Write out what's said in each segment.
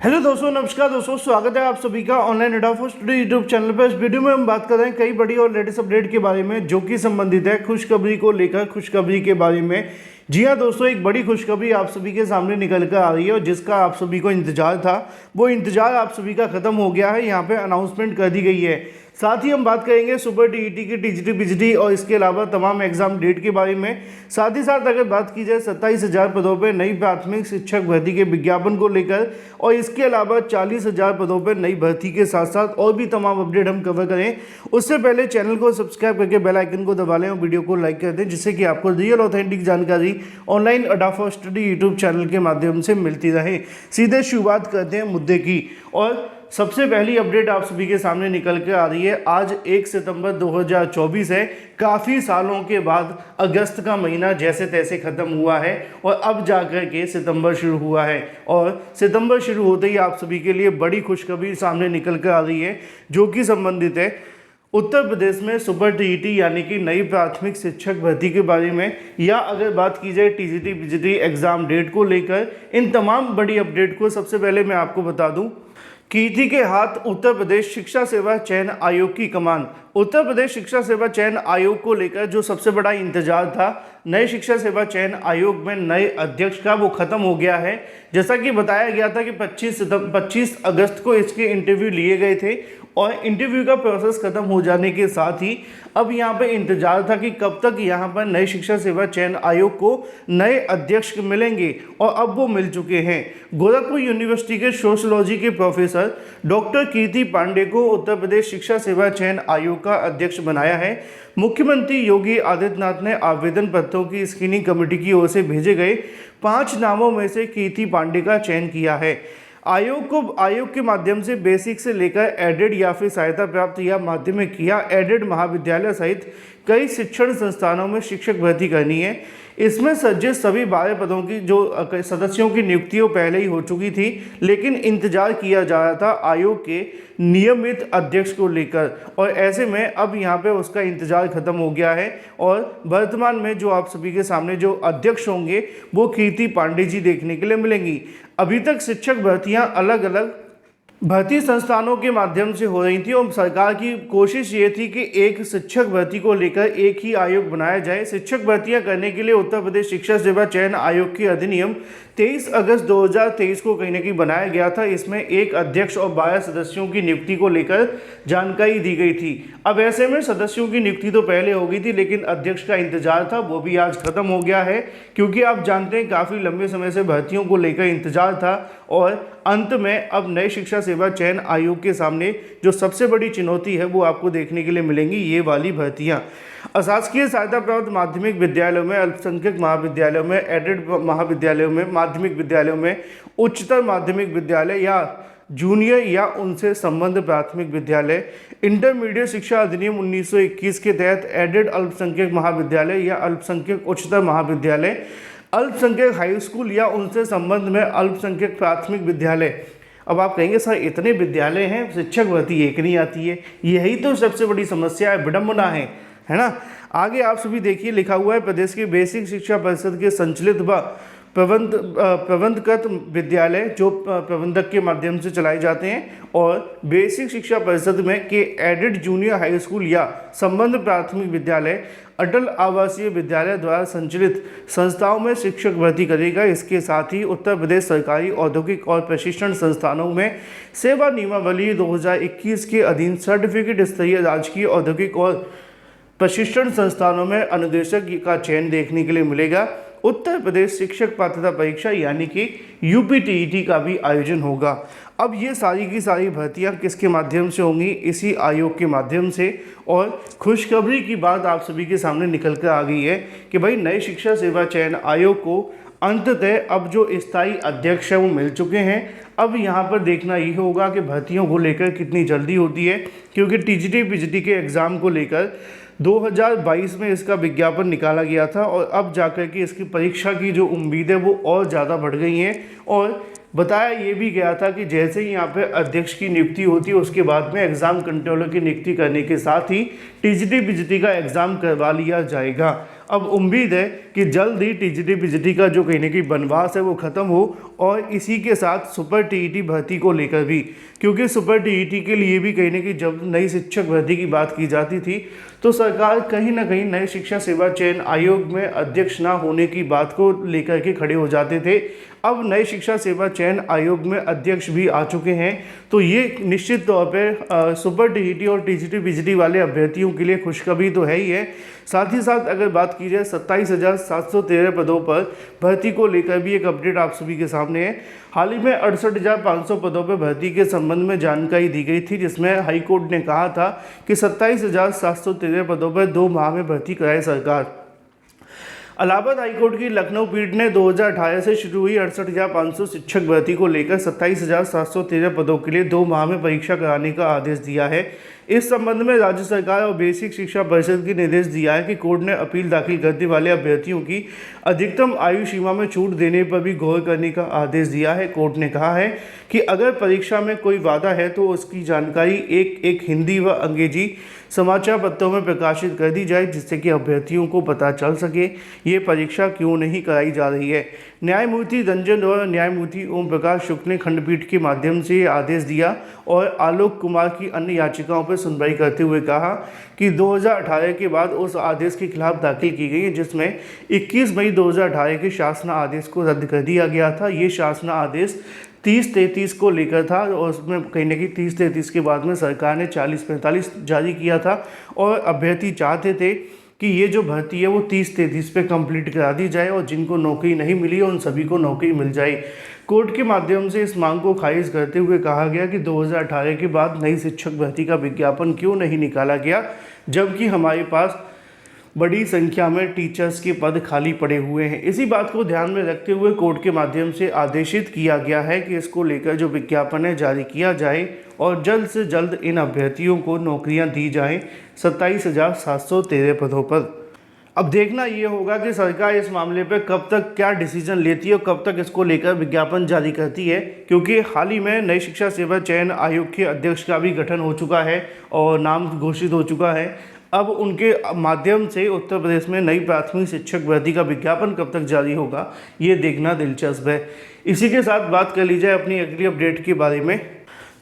Hello दोस्तों, नमस्कार दोस्तों, स्वागत है आप सभी का ऑनलाइन एडा फॉर स्टडी यूट्यूब चैनल पर। इस वीडियो में हम बात कर रहे हैं कई बड़ी और लेटेस्ट अपडेट के बारे में जो कि संबंधित है खुशखबरी को लेकर। खुशखबरी के बारे में, जी हाँ दोस्तों, एक बड़ी खुशखबरी आप सभी के सामने निकल कर आ रही है और जिसका आप सभी को इंतजार था, वो इंतजार आप सभी का खत्म हो गया है। यहाँ पे अनाउंसमेंट कर दी गई है। साथ ही हम बात करेंगे सुपर टीईटी की, टीजीटी पीजीटी और इसके अलावा तमाम एग्जाम डेट के बारे में। साथ ही साथ अगर बात की जाए 27,000 पदों पर नई प्राथमिक शिक्षक भर्ती के विज्ञापन को लेकर और इसके अलावा 40,000 पदों पर नई भर्ती के साथ साथ और भी तमाम अपडेट हम कवर करें, उससे पहले चैनल को सब्सक्राइब करके बेल आइकन को दबा लें और वीडियो को लाइक कर दें, जिससे कि आपको रियल ऑथेंटिक जानकारी ऑनलाइन एडा फॉर स्टडी यूट्यूब चैनल के माध्यम से मिलती रहे। सीधे शुरुआत करते हैं मुद्दे की और सबसे पहली अपडेट आप सभी के सामने निकल के आ रही है। आज 1 सितंबर 2024 है। काफ़ी सालों के बाद अगस्त का महीना जैसे तैसे ख़त्म हुआ है और अब जाकर के सितंबर शुरू हुआ है और सितंबर शुरू होते ही आप सभी के लिए बड़ी खुशखबरी सामने निकल कर आ रही है जो कि संबंधित है उत्तर प्रदेश में सुपर टीईटी यानी कि नई प्राथमिक शिक्षक भर्ती के बारे में, या अगर बात की जाए टीजीटी पीजीटी एग्ज़ाम डेट को लेकर। इन तमाम बड़ी अपडेट को सबसे पहले मैं आपको बता दूं, कीर्ति के हाथ उत्तर प्रदेश शिक्षा सेवा चयन आयोग की कमान। उत्तर प्रदेश शिक्षा सेवा चयन आयोग को लेकर जो सबसे बड़ा इंतजार था नए शिक्षा सेवा चयन आयोग में नए अध्यक्ष का, वो खत्म हो गया है। जैसा कि बताया गया था कि 25 अगस्त को इसके इंटरव्यू लिए गए थे और इंटरव्यू का प्रोसेस खत्म हो जाने के साथ ही अब यहाँ पे इंतजार था कि कब तक यहाँ पर नए शिक्षा सेवा चयन आयोग को नए अध्यक्ष मिलेंगे और अब वो मिल चुके हैं। गोरखपुर यूनिवर्सिटी के सोशियोलॉजी के प्रोफेसर डॉक्टर कीर्ति पांडे को उत्तर प्रदेश शिक्षा सेवा चयन आयोग का अध्यक्ष बनाया है। मुख्यमंत्री योगी आदित्यनाथ ने आवेदन पत्रों की स्क्रीनिंग कमेटी की ओर से भेजे गए 5 नामों में से कीर्ति पांडे का चयन किया है। आयोग के माध्यम से बेसिक से लेकर एडेड या फिर सहायता प्राप्त या माध्यमिक या एडेड महाविद्यालय सहित कई शिक्षण संस्थानों में शिक्षक भर्ती करनी है। इसमें सज्जित सभी 12 पदों की जो सदस्यों की नियुक्तियों पहले ही हो चुकी थी, लेकिन इंतजार किया जा रहा था आयोग के नियमित अध्यक्ष को लेकर और ऐसे में अब यहाँ पे उसका इंतजार खत्म हो गया है और वर्तमान में जो आप सभी के सामने जो अध्यक्ष होंगे वो कीर्ति पांडे जी देखने के लिए मिलेंगी। अभी तक शिक्षक भर्तियाँ अलग अलग भर्ती संस्थानों के माध्यम से हो रही थी और सरकार की कोशिश ये थी कि एक शिक्षक भर्ती को लेकर एक ही आयोग बनाया जाए। शिक्षक भर्तियां करने के लिए उत्तर प्रदेश शिक्षा सेवा चयन आयोग की अधिनियम 23 अगस्त 2023 को कहीं ना कहीं बनाया गया था। इसमें एक अध्यक्ष और 12 सदस्यों की नियुक्ति को लेकर जानकारी दी गई थी। अब ऐसे में सदस्यों की नियुक्ति तो पहले हो गई थी, लेकिन अध्यक्ष का इंतजार था वो भी आज खत्म हो गया है, क्योंकि आप जानते हैं काफ़ी लंबे समय से भर्तियों को लेकर इंतजार था और अंत में अब नए शिक्षा सेवा चयन आयोग के सामने जो सबसे बड़ी चुनौती है वो आपको देखने के लिए मिलेंगी, ये वाली भर्तियाँ। अशासकीय सहायता प्राप्त माध्यमिक विद्यालयों में, अल्पसंख्यक महाविद्यालयों में, एडेड महाविद्यालयों में, माध्यमिक विद्यालयों में, उच्चतर माध्यमिक विद्यालय या जूनियर या उनसे संबद्ध प्राथमिक विद्यालय, इंटरमीडिएट शिक्षा अधिनियम 1921 के तहत एडेड अल्पसंख्यक महाविद्यालय या अल्पसंख्यक उच्चतर महाविद्यालय, अल्पसंख्यक हाई स्कूल या उनसे संबंध में अल्पसंख्यक प्राथमिक विद्यालय। अब आप कहेंगे सर इतने विद्यालय हैं, शिक्षक भर्ती एक नहीं आती है। यही तो सबसे बड़ी समस्या है, विडम्बना है ना। आगे आप सभी देखिए, लिखा हुआ है प्रदेश की बेसिक शिक्षा परिषद के संचालित व प्रबंधगत विद्यालय जो प्रबंधक के माध्यम से चलाए जाते हैं और बेसिक शिक्षा परिषद में के एडेड जूनियर हाई स्कूल या संबद्ध प्राथमिक विद्यालय अटल आवासीय विद्यालय द्वारा संचालित संस्थाओं में शिक्षक भर्ती करेगा। इसके साथ ही उत्तर प्रदेश सरकारी औद्योगिक और प्रशिक्षण संस्थानों में सेवा नियमावली 2021 के अधीन सर्टिफिकेट स्तरीय राजकीय औद्योगिक और प्रशिक्षण संस्थानों में अनुदेशक का चयन देखने के लिए मिलेगा। उत्तर प्रदेश शिक्षक पात्रता परीक्षा यानी कि यूपीटीईटी का भी आयोजन होगा। अब ये सारी की सारी भर्तियां किसके माध्यम से होंगी? इसी आयोग के माध्यम से। और खुशखबरी की बात आप सभी के सामने निकल कर आ गई है कि भाई नए शिक्षा सेवा चयन आयोग को अंततः अब जो स्थायी अध्यक्ष है वो मिल चुके हैं। अब यहाँ पर देखना ये होगा कि भर्तियों को लेकर कितनी जल्दी होती है, क्योंकि टीजीटी पीजीटी के एग्ज़ाम को लेकर 2022 में इसका विज्ञापन निकाला गया था और अब जाकर के इसकी परीक्षा की जो उम्मीद है वो और ज़्यादा बढ़ गई हैं। और बताया ये भी गया था कि जैसे ही यहाँ पे अध्यक्ष की नियुक्ति होती है उसके बाद में एग्ज़ाम कंट्रोलर की नियुक्ति करने के साथ ही टीजीटी पीजीटी का एग्ज़ाम करवा लिया जाएगा। अब उम्मीद है कि जल्द ही टीजीटी पीजीटी का जो कहीं ना कहीं बनवास है वो ख़त्म हो, और इसी के साथ सुपर टीईटी भर्ती को लेकर भी, क्योंकि सुपर टीईटी के लिए भी कहीं ना कहीं जब नई शिक्षक भर्ती की बात की जाती थी तो सरकार कहीं ना कहीं नए शिक्षा सेवा चयन आयोग में अध्यक्ष ना होने की बात को लेकर के खड़े हो जाते थे। अब नए शिक्षा सेवा चयन आयोग में अध्यक्ष भी आ चुके हैं, तो ये निश्चित तौर पे सुपर टीईटी और टीजीटी पीजीटी वाले अभ्यर्थियों के लिए खुशखबरी तो है ही है। साथ ही साथ अगर बात की जाए 27,713 पदों पर भर्ती को लेकर भी एक अपडेट आप सभी के सामने है। हाल ही में 68,500 पदों पर भर्ती के संबंध में जानकारी दी गई थी, जिसमें हाईकोर्ट ने कहा था कि 27,713 पदों पर 2 माह में भर्ती कराए सरकार। इलाहाबाद हाईकोर्ट की लखनऊ पीठ ने 2018 से शुरू हुई 68,500 शिक्षक भर्ती को लेकर 27,713 पदों के लिए 2 माह में परीक्षा कराने का आदेश दिया है। इस संबंध में राज्य सरकार और बेसिक शिक्षा परिषद की निर्देश दिया है कि कोर्ट ने अपील दाखिल करने वाले अभ्यर्थियों की अधिकतम आयु सीमा में छूट देने पर भी गौर करने का आदेश दिया है। कोर्ट ने कहा है कि अगर परीक्षा में कोई वादा है तो उसकी जानकारी एक हिंदी व अंग्रेजी समाचार पत्रों में प्रकाशित कर दी जाए, जिससे कि अभ्यर्थियों को पता चल सके ये परीक्षा क्यों नहीं कराई जा रही है। न्यायमूर्ति रंजन और न्यायमूर्ति ओम प्रकाश शुक्ल ने खंडपीठ के माध्यम से ये आदेश दिया और आलोक कुमार की अन्य याचिकाओं पर सुनवाई करते हुए कहा कि 2018 के बाद उस आदेश के खिलाफ दाखिल की गई है, जिसमें 21 मई 2018 के शासन आदेश को रद्द कर दिया गया था। ये शासन आदेश 30-33 को लेकर था और उसमें कहीं ना कहीं 30-33 के बाद में सरकार ने 40-45 जारी किया था और अभ्यर्थी चाहते थे कि ये जो भर्ती है वो 30-33 पे कंप्लीट करा दी जाए और जिनको नौकरी नहीं मिली है उन सभी को नौकरी मिल जाए। कोर्ट के माध्यम से इस मांग को खारिज करते हुए कहा गया कि 2018 के बाद नई शिक्षक भर्ती का विज्ञापन क्यों नहीं निकाला गया, जबकि हमारे पास बड़ी संख्या में टीचर्स के पद खाली पड़े हुए हैं। इसी बात को ध्यान में रखते हुए कोर्ट के माध्यम से आदेशित किया गया है कि इसको लेकर जो विज्ञापन है जारी किया जाए और जल्द से जल्द इन अभ्यर्थियों को नौकरियां दी जाएं 27,713 पदों पर। अब देखना ये होगा कि सरकार इस मामले पर कब तक क्या डिसीजन लेती है और कब तक इसको लेकर विज्ञापन जारी करती है, क्योंकि हाल ही में नई शिक्षा सेवा चयन आयोग के अध्यक्ष का भी गठन हो चुका है और नाम घोषित हो चुका है। अब उनके माध्यम से उत्तर प्रदेश में नई प्राथमिक शिक्षक भर्ती का विज्ञापन कब तक जारी होगा ये देखना दिलचस्प है। इसी के साथ बात कर ली जाए अपनी अगली अपडेट के बारे में,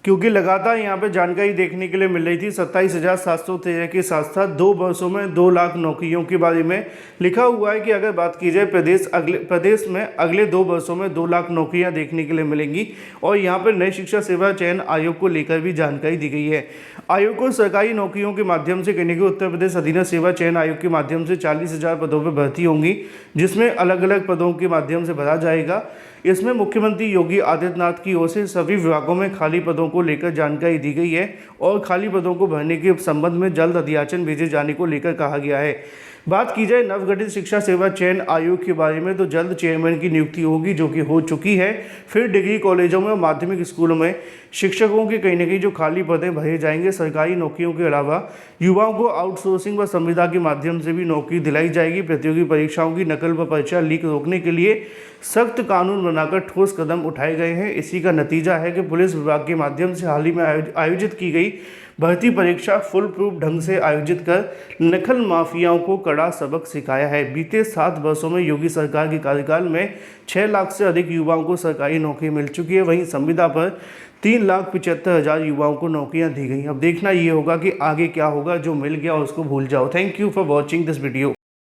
क्योंकि लगातार यहाँ पे जानकारी देखने के लिए मिल रही थी 27,713 के साथ साथ 2 वर्षों में 2 लाख नौकरियों के बारे में लिखा हुआ है कि अगर बात की जाए प्रदेश में अगले 2 वर्षों में 2 लाख नौकरियाँ देखने के लिए मिलेंगी और यहाँ पर नई शिक्षा सेवा चयन आयोग को लेकर भी जानकारी दी गई है। आयोग को सरकारी नौकरियों के माध्यम से कहने के उत्तर प्रदेश अधीनस्थ सेवा चयन आयोग के माध्यम से 40,000 पदों पर भर्ती होंगी, जिसमें अलग अलग पदों के माध्यम से भरा जाएगा। इसमें मुख्यमंत्री योगी आदित्यनाथ की ओर से सभी विभागों में खाली पदों को लेकर जानकारी दी गई है और खाली पदों को भरने के संबंध में जल्द अधियाचन भेजे जाने को लेकर कहा गया है। बात की जाए नवगठित शिक्षा सेवा चयन आयोग के बारे में तो जल्द चेयरमैन की नियुक्ति होगी, जो कि हो चुकी है। फिर डिग्री कॉलेजों में और माध्यमिक स्कूलों में शिक्षकों के कहीं न कहीं जो खाली पदें भरे जाएंगे। सरकारी नौकरियों के अलावा युवाओं को आउटसोर्सिंग व संविदा के माध्यम से भी नौकरी दिलाई जाएगी। प्रतियोगी परीक्षाओं की नकल व पर्चा लीक रोकने के लिए सख्त कानून बनाकर ठोस कदम उठाए गए हैं। इसी का नतीजा है कि पुलिस विभाग के माध्यम से हाल ही में आयोजित की गई भर्ती परीक्षा फुल प्रूफ ढंग से आयोजित कर नकल माफियाओं को कड़ा सबक सिखाया है। बीते 7 वर्षों में योगी सरकार के कार्यकाल में 6 लाख से अधिक युवाओं को सरकारी नौकरी मिल चुकी है। वहीं संविदा पर 3,75,000 युवाओं को नौकरियां दी गई। अब देखना ये होगा कि आगे क्या होगा। जो मिल गया उसको भूल जाओ। Thank you for watching this video.